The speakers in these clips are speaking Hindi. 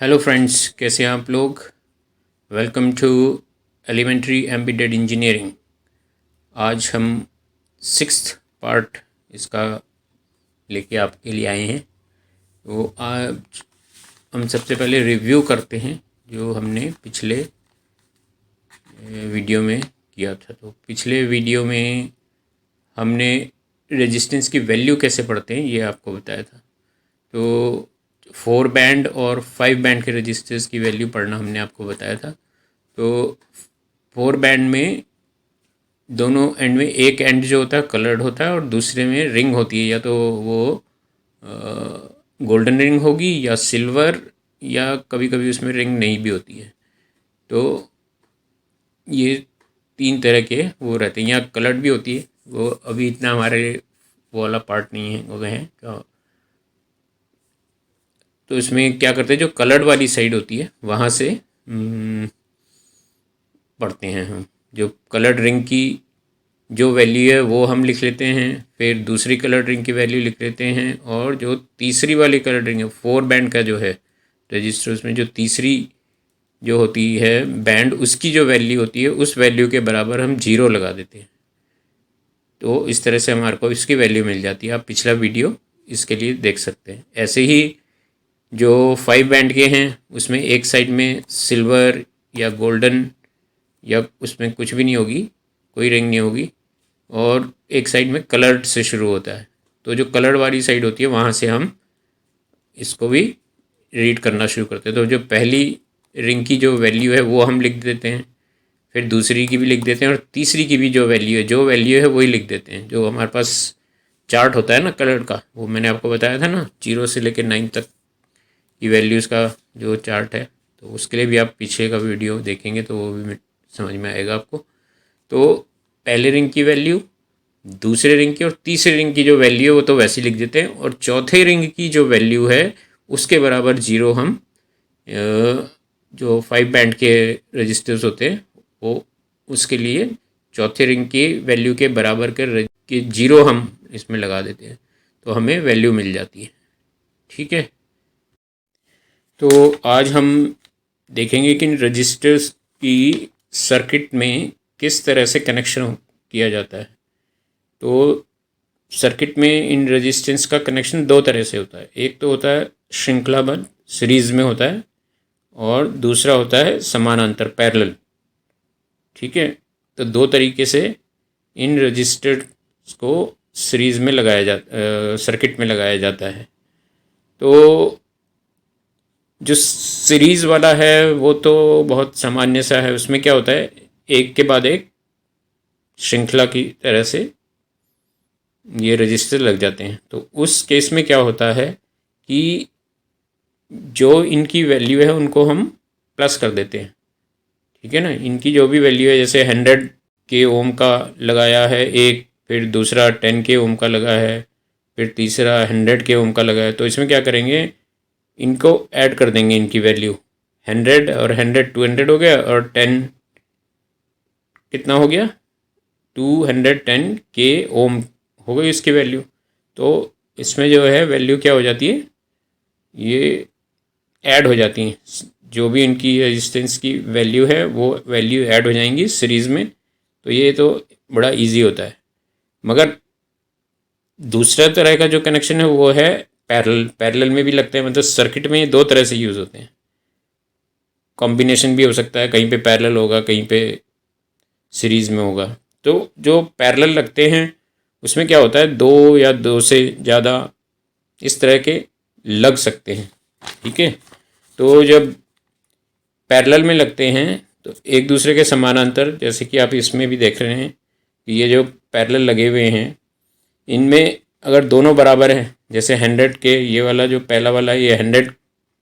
हेलो फ्रेंड्स, कैसे हैं आप लोग। Welcome to elementary embedded engineering. आज हम सिक्स्थ पार्ट इसका लेके आपके लिए आए हैं। तो आज हम सबसे पहले रिव्यू करते हैं जो हमने पिछले वीडियो में किया था। तो पिछले वीडियो में हमने रेजिस्टेंस की वैल्यू कैसे पढ़ते हैं ये आपको बताया था। तो 4 बैंड और 5 बैंड के रजिस्टर्स की वैल्यू पढ़ना हमने आपको बताया था। तो 4 बैंड में दोनों एंड में एक एंड जो होता है कलर्ड होता है और दूसरे में रिंग होती है, या तो वो गोल्डन रिंग होगी या सिल्वर, या कभी कभी उसमें रिंग नहीं भी होती है। तो ये 3 तरह के वो रहते हैं, या कलर्ड भी होती है। वो अभी इतना हमारे वो वाला पार्ट नहीं है, वो है तो इसमें क्या करते हैं, जो कलर्ड वाली साइड होती है वहाँ से पढ़ते हैं हम। जो कलर्ड रिंग की जो वैल्यू है वो हम लिख लेते हैं, फिर दूसरी कलर्ड रिंग की वैल्यू लिख लेते हैं, और जो तीसरी वाली कलर्ड रिंग है 4 बैंड का जो है रजिस्टर, उसमें जो तीसरी जो होती है बैंड, उसकी जो वैल्यू होती है उस वैल्यू के बराबर हम 0 लगा देते हैं। तो इस तरह से हमारे को इसकी वैल्यू मिल जाती है। आप पिछला वीडियो इसके लिए देख सकते हैं। ऐसे ही जो 5 बैंड के हैं उसमें एक साइड में सिल्वर या गोल्डन या उसमें कुछ भी नहीं होगी, कोई रिंग नहीं होगी, और एक साइड में कलर्ड से शुरू होता है। तो जो कलर्ड वाली साइड होती है वहाँ से हम इसको भी रीड करना शुरू करते हैं। तो जो पहली रिंग की जो वैल्यू है वो हम लिख देते हैं, फिर दूसरी की भी लिख देते हैं, और तीसरी की भी जो वैल्यू है वही लिख देते हैं। जो हमारे पास चार्ट होता है ना कलर का, वो मैंने आपको बताया था ना, 0 से लेकर 9 तक की वैल्यूज़ का जो चार्ट है। तो उसके लिए भी आप पीछे का वीडियो देखेंगे तो वो भी समझ में आएगा आपको। तो पहले रिंग की वैल्यू, दूसरे रिंग की और तीसरे रिंग की जो वैल्यू है वो तो वैसे ही लिख देते हैं, और चौथे रिंग की जो वैल्यू है उसके बराबर 0 हम जो 5 बैंड के रजिस्टर्स होते हैं वो उसके लिए चौथे रिंग की वैल्यू के बराबर के 0 हम इसमें लगा देते हैं, तो हमें वैल्यू मिल जाती है। ठीक है। तो आज हम देखेंगे कि इन रजिस्टर्स की सर्किट में किस तरह से कनेक्शन किया जाता है। तो सर्किट में इन रेजिस्टेंस का कनेक्शन 2 तरह से होता है। एक तो होता है श्रृंखलाबद्ध, सीरीज में होता है, और दूसरा होता है समानांतर, पैरेलल। ठीक है। तो 2 तरीके से इन रजिस्टर्स को सीरीज में सर्किट में लगाया जाता है। तो जो सीरीज वाला है वो तो बहुत सामान्य सा है। उसमें क्या होता है, एक के बाद एक श्रृंखला की तरह से ये रजिस्टर लग जाते हैं। तो उस केस में क्या होता है कि जो इनकी वैल्यू है उनको हम प्लस कर देते हैं। ठीक है ना। इनकी जो भी वैल्यू है, जैसे 100 के ओम का लगाया है एक, फिर दूसरा 10 के ओम का लगा है, फिर तीसरा 100 के ओम का लगा है, तो इसमें क्या करेंगे, इनको ऐड कर देंगे। इनकी वैल्यू 100 और 100 200 हो गया, और 10 कितना हो गया, 210 के ओम हो गई इसकी वैल्यू। तो इसमें जो है वैल्यू क्या हो जाती है, ये ऐड हो जाती हैं। जो भी इनकी रेजिस्टेंस की वैल्यू है वो वैल्यू ऐड हो जाएंगी सीरीज़ में। तो ये तो बड़ा इजी होता है। मगर दूसरा तरह का जो कनेक्शन है वो है पैरेलल। पैरेलल में भी लगते हैं, मतलब सर्किट में ये 2 तरह से यूज़ होते हैं। कॉम्बिनेशन भी हो सकता है, कहीं पे पैरेलल होगा, कहीं पे सीरीज़ में होगा। तो जो पैरेलल लगते हैं उसमें क्या होता है, 2 या 2 से ज़्यादा इस तरह के लग सकते हैं। ठीक है। तो जब पैरेलल में लगते हैं तो एक दूसरे के समानांतर, जैसे कि आप इसमें भी देख रहे हैं कि ये जो पैरेलल लगे हुए हैं इनमें अगर दोनों बराबर हैं, जैसे 100 के, ये वाला जो पहला वाला है ये 100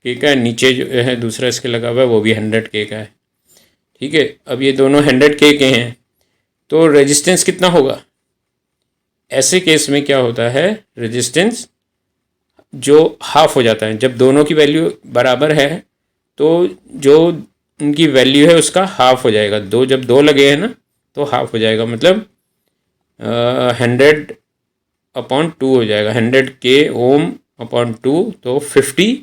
के का है, नीचे जो है दूसरा इसके लगा हुआ है वो भी 100 के का है। ठीक है। अब ये दोनों 100 के हैं, तो रेजिस्टेंस कितना होगा। ऐसे केस में क्या होता है, रेजिस्टेंस जो हाफ हो जाता है। जब दोनों की वैल्यू बराबर है तो जो उनकी वैल्यू है उसका हाफ हो जाएगा। जब दो लगे हैं ना तो हाफ हो जाएगा, मतलब 100/2 हो जाएगा। 100 के ओम अपॉन 2, तो 50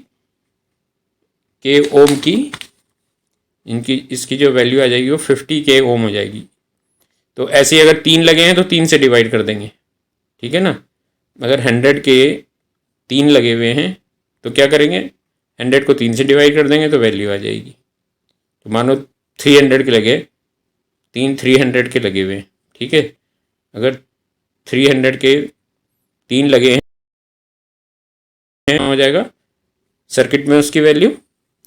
के ओम की इसकी जो वैल्यू आ जाएगी वो 50 के ओम हो जाएगी। तो ऐसे ही अगर 3 लगे हैं तो 3 से डिवाइड कर देंगे, ठीक है ना। अगर 100 के 3 लगे हुए हैं तो क्या करेंगे, 100 को 3 से डिवाइड कर देंगे तो वैल्यू आ जाएगी। तो मानो 300 के लगे, 300 के लगे हुए हैं, ठीक है। अगर 300 के 3 लगे हैं हो जाएगा सर्किट में उसकी वैल्यू,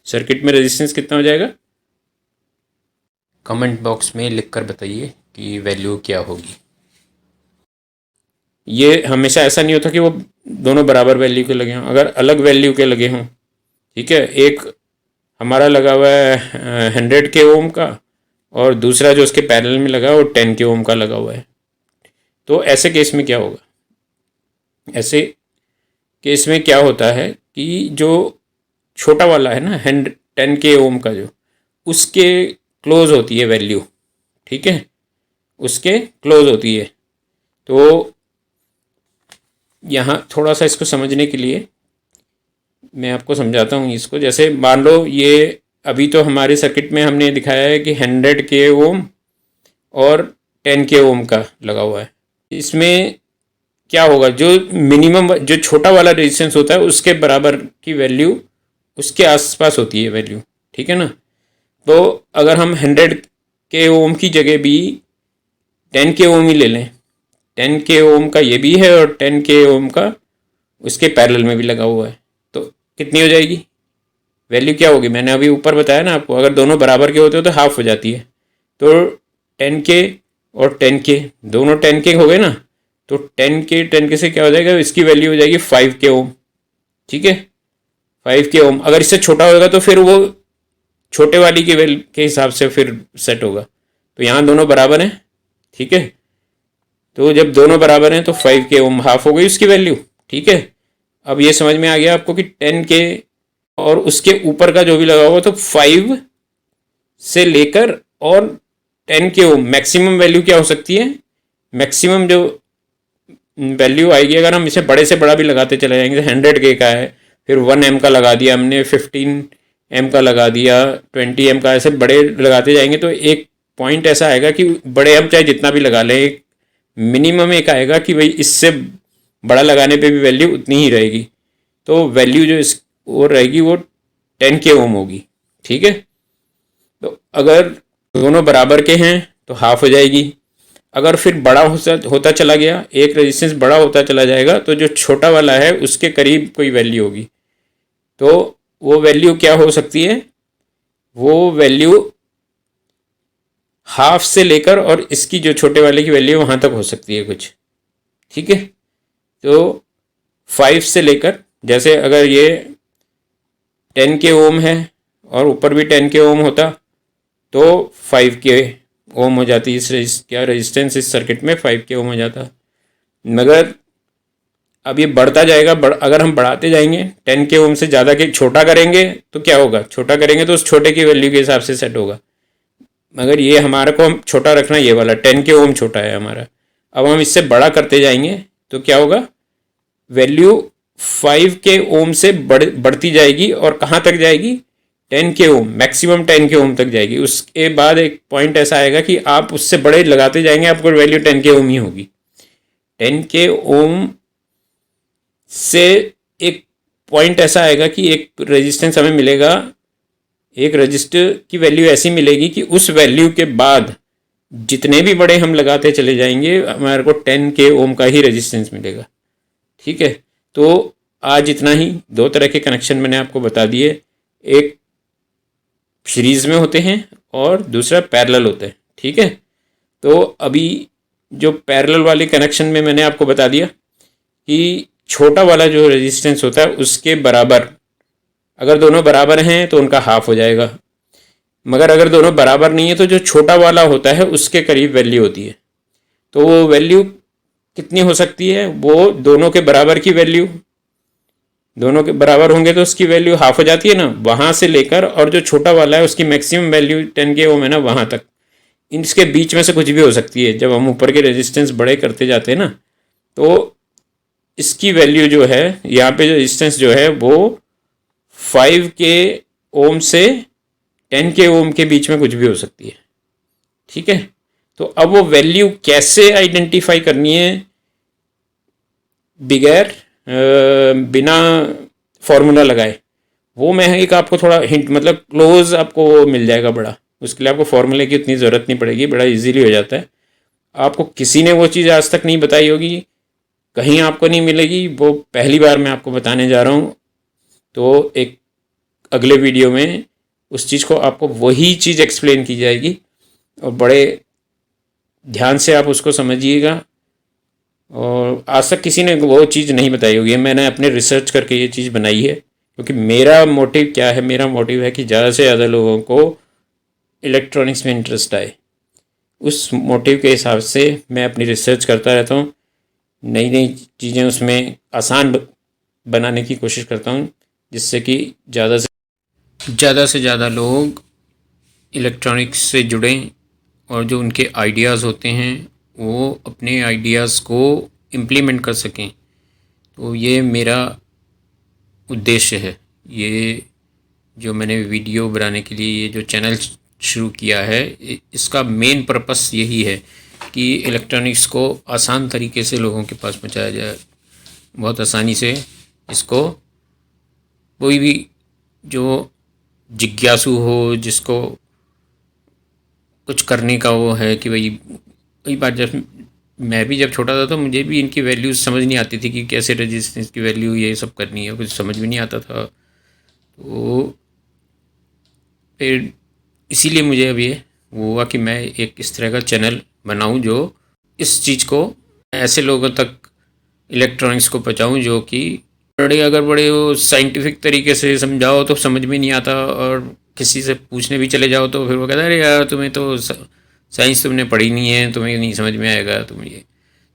सर्किट में रेजिस्टेंस कितना हो जाएगा। कमेंट बॉक्स में लिख कर बताइए कि वैल्यू क्या होगी। ये हमेशा ऐसा नहीं होता कि वो दोनों बराबर वैल्यू के लगे हों, अगर अलग वैल्यू के लगे हों, ठीक है। एक हमारा लगा हुआ है 100 के ओम का और दूसरा जो उसके पैरेलल में लगा है वो 10 के ओम का लगा हुआ है। तो ऐसे केस में क्या होगा, ऐसे केस में क्या होता है कि जो छोटा वाला है ना 10 के ओम का, जो उसके क्लोज होती है वैल्यू, ठीक है, उसके क्लोज होती है। तो यहाँ थोड़ा सा इसको समझने के लिए मैं आपको समझाता हूँ इसको। जैसे मान लो ये अभी तो हमारे सर्किट में हमने दिखाया है कि 100 के ओम और 10 के ओम का लगा हुआ है। इसमें क्या होगा, जो मिनिमम जो छोटा वाला रेजिस्टेंस होता है उसके बराबर की वैल्यू उसके आसपास होती है वैल्यू, ठीक है ना। तो अगर हम 100 के ओम की जगह भी 10 के ओम ही ले लें, 10 के ओम का ये भी है और 10 के ओम का उसके पैरेलल में भी लगा हुआ है, तो कितनी हो जाएगी वैल्यू, क्या होगी। मैंने अभी ऊपर बताया ना आपको, अगर दोनों बराबर के होते हो तो हाफ हो जाती है। तो 10 के और 10 के दोनों 10 के हो गए ना, तो 10 के से क्या हो जाएगा, इसकी वैल्यू हो जाएगी 5 के ओम, ठीक है, 5 के ओम। अगर इससे छोटा होगा तो फिर वो छोटे वाली के वैल्यू के हिसाब से फिर सेट होगा। तो यहाँ दोनों बराबर हैं, ठीक है। तो जब दोनों बराबर हैं तो 5 के ओम हाफ हो गई उसकी वैल्यू, ठीक है। अब ये समझ में आ गया आपको कि 10 के और उसके ऊपर का जो भी लगा हुआ तो 5 से लेकर और 10 के ओम मैक्सिमम वैल्यू क्या हो सकती है, मैक्सिमम जो वैल्यू आएगी, अगर हम इसे बड़े से बड़ा भी लगाते चले जाएंगे, 100 के का है फिर 1 एम का लगा दिया हमने, 15 एम का लगा दिया, 20 एम का, ऐसे बड़े लगाते जाएंगे तो एक पॉइंट ऐसा आएगा कि बड़े हम चाहे जितना भी लगा लें, एक मिनिमम एक आएगा कि भाई इससे बड़ा लगाने पे भी वैल्यू उतनी ही रहेगी। तो वैल्यू जो इस वो रहेगी वो 10 के ओम होगी, ठीक है। तो अगर दोनों बराबर के हैं तो हाफ हो जाएगी। अगर फिर बड़ा होता चला गया, एक रेजिस्टेंस बड़ा होता चला जाएगा, तो जो छोटा वाला है उसके करीब कोई वैल्यू होगी। तो वो वैल्यू क्या हो सकती है, वो वैल्यू हाफ से लेकर और इसकी जो छोटे वाले की वैल्यू वहाँ तक हो सकती है कुछ, ठीक है। तो 5 से लेकर, जैसे अगर ये 10 के ओम है और ऊपर भी 10 के ओम होता तो 5 के ओम हो जाती, इस क्या रेजिस्टेंस इस सर्किट में 5 के ओम हो जाता। मगर अब ये बढ़ता जाएगा, अगर हम बढ़ाते जाएंगे 10 के ओम से ज़्यादा के छोटा करेंगे तो क्या होगा, छोटा करेंगे तो उस छोटे की वैल्यू के हिसाब से सेट होगा। मगर ये हमारे को हम छोटा रखना, ये वाला 10 के ओम छोटा है हमारा। अब हम इससे बड़ा करते जाएंगे तो क्या होगा, वैल्यू 5 के ओम से बढ़ती जाएगी और कहाँ तक जाएगी, 10 के ओम, मैक्सिमम 10 के ओम तक जाएगी। उसके बाद एक पॉइंट ऐसा आएगा कि आप उससे बड़े लगाते जाएंगे, आपको वैल्यू 10 के ओम ही होगी। 10 के ओम से एक पॉइंट ऐसा आएगा कि एक रेजिस्टेंस हमें मिलेगा, एक रजिस्टर की वैल्यू ऐसी मिलेगी कि उस वैल्यू के बाद जितने भी बड़े हम लगाते चले जाएंगे हमारे को 10 के ओम का ही रेजिस्टेंस मिलेगा, ठीक है। तो आज इतना ही। दो तरह के कनेक्शन मैंने आपको बता दिए, एक सीरीज में होते हैं और दूसरा पैरेलल होता है, ठीक है। तो अभी जो पैरेलल वाले कनेक्शन में मैंने आपको बता दिया कि छोटा वाला जो रेजिस्टेंस होता है उसके बराबर, अगर दोनों बराबर हैं तो उनका हाफ हो जाएगा। मगर अगर दोनों बराबर नहीं है तो जो छोटा वाला होता है उसके करीब वैल्यू होती है। तो वो वैल्यू कितनी हो सकती है, वो दोनों के बराबर की वैल्यू, दोनों के बराबर होंगे तो उसकी वैल्यू हाफ हो जाती है ना, वहाँ से लेकर और जो छोटा वाला है उसकी मैक्सिमम वैल्यू 10 के ओम है ना वहाँ तक, इसके बीच में से कुछ भी हो सकती है। जब हम ऊपर के रेजिस्टेंस बड़े करते जाते हैं ना तो इसकी वैल्यू जो है, यहाँ पे जो रेजिस्टेंस जो है वो 5 के ओम से 10K ओम के बीच में कुछ भी हो सकती है, ठीक है। तो अब वो वैल्यू कैसे आइडेंटिफाई करनी है बगैर बिना फॉर्मूला लगाए, वो मैं एक आपको थोड़ा हिंट, मतलब क्लोज आपको मिल जाएगा बड़ा। उसके लिए आपको फॉर्मूले की उतनी ज़रूरत नहीं पड़ेगी, बड़ा इजीली हो जाता है। आपको किसी ने वो चीज़ आज तक नहीं बताई होगी, कहीं आपको नहीं मिलेगी, वो पहली बार मैं आपको बताने जा रहा हूँ। तो एक अगले वीडियो में उस चीज़ को आपको वही चीज़ एक्सप्लेन की जाएगी और बड़े ध्यान से आप उसको समझिएगा। और आज तक किसी ने वो चीज़ नहीं बताई होगी, मैंने अपने रिसर्च करके ये चीज़ बनाई है, क्योंकि मेरा मोटिव क्या है, मेरा मोटिव है कि ज़्यादा से ज़्यादा लोगों को इलेक्ट्रॉनिक्स में इंटरेस्ट आए। उस मोटिव के हिसाब से मैं अपनी रिसर्च करता रहता हूँ, नई नई चीज़ें उसमें आसान बनाने की कोशिश करता हूँ, जिससे कि ज़्यादा से ज़्यादा लोग इलेक्ट्रॉनिक्स से जुड़ें और जो उनके आइडियाज़ होते हैं वो अपने आइडियाज़ को इम्प्लीमेंट कर सकें। तो ये मेरा उद्देश्य है। ये जो मैंने वीडियो बनाने के लिए ये जो चैनल शुरू किया है, इसका मेन पर्पस यही है कि इलेक्ट्रॉनिक्स को आसान तरीके से लोगों के पास पहुंचाया जाए। बहुत आसानी से इसको कोई भी जो जिज्ञासु हो, जिसको कुछ करने का वो है कि भाई, कई बार जब मैं भी जब छोटा था तो मुझे भी इनकी वैल्यूज़ समझ नहीं आती थी कि कैसे रेजिस्टेंस की वैल्यू ये सब करनी है, कुछ समझ भी नहीं आता था। तो फिर इसीलिए मुझे अब ये वो हुआ कि मैं एक इस तरह का चैनल बनाऊं जो इस चीज़ को ऐसे लोगों तक इलेक्ट्रॉनिक्स को पहुँचाऊँ जो कि बड़े वो साइंटिफिक तरीके से समझाओ तो समझ में नहीं आता, और किसी से पूछने भी चले जाओ तो फिर वो कहता है अरे यार तुम्हें तो साइंस तुमने पढ़ी नहीं है, तुम्हें नहीं समझ में आएगा तुम ये।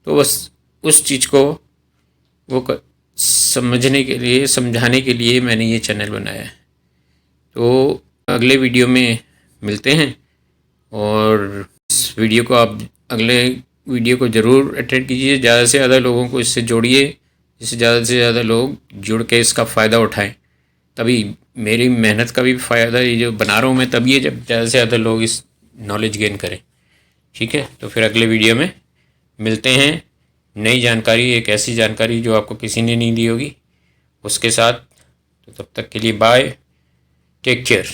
तो बस उस चीज़ को समझने के लिए, समझाने के लिए मैंने ये चैनल बनाया है। तो अगले वीडियो में मिलते हैं, और इस वीडियो को आप अगले वीडियो को ज़रूर अटेंड कीजिए, ज़्यादा से ज़्यादा लोगों को इससे जोड़िए, जिससे ज़्यादा से ज़्यादा लोग जुड़ के इसका फ़ायदा उठाएं। तभी मेरी मेहनत का भी फ़ायदा ये जो बना रहा हूँ मैं तभी है जब ज़्यादा से ज़्यादा लोग इस नॉलेज गेन करें। ठीक है, तो फिर अगले वीडियो में मिलते हैं, नई जानकारी, एक ऐसी जानकारी जो आपको किसी ने नहीं दी होगी उसके साथ। तो तब तक के लिए बाय, टेक केयर।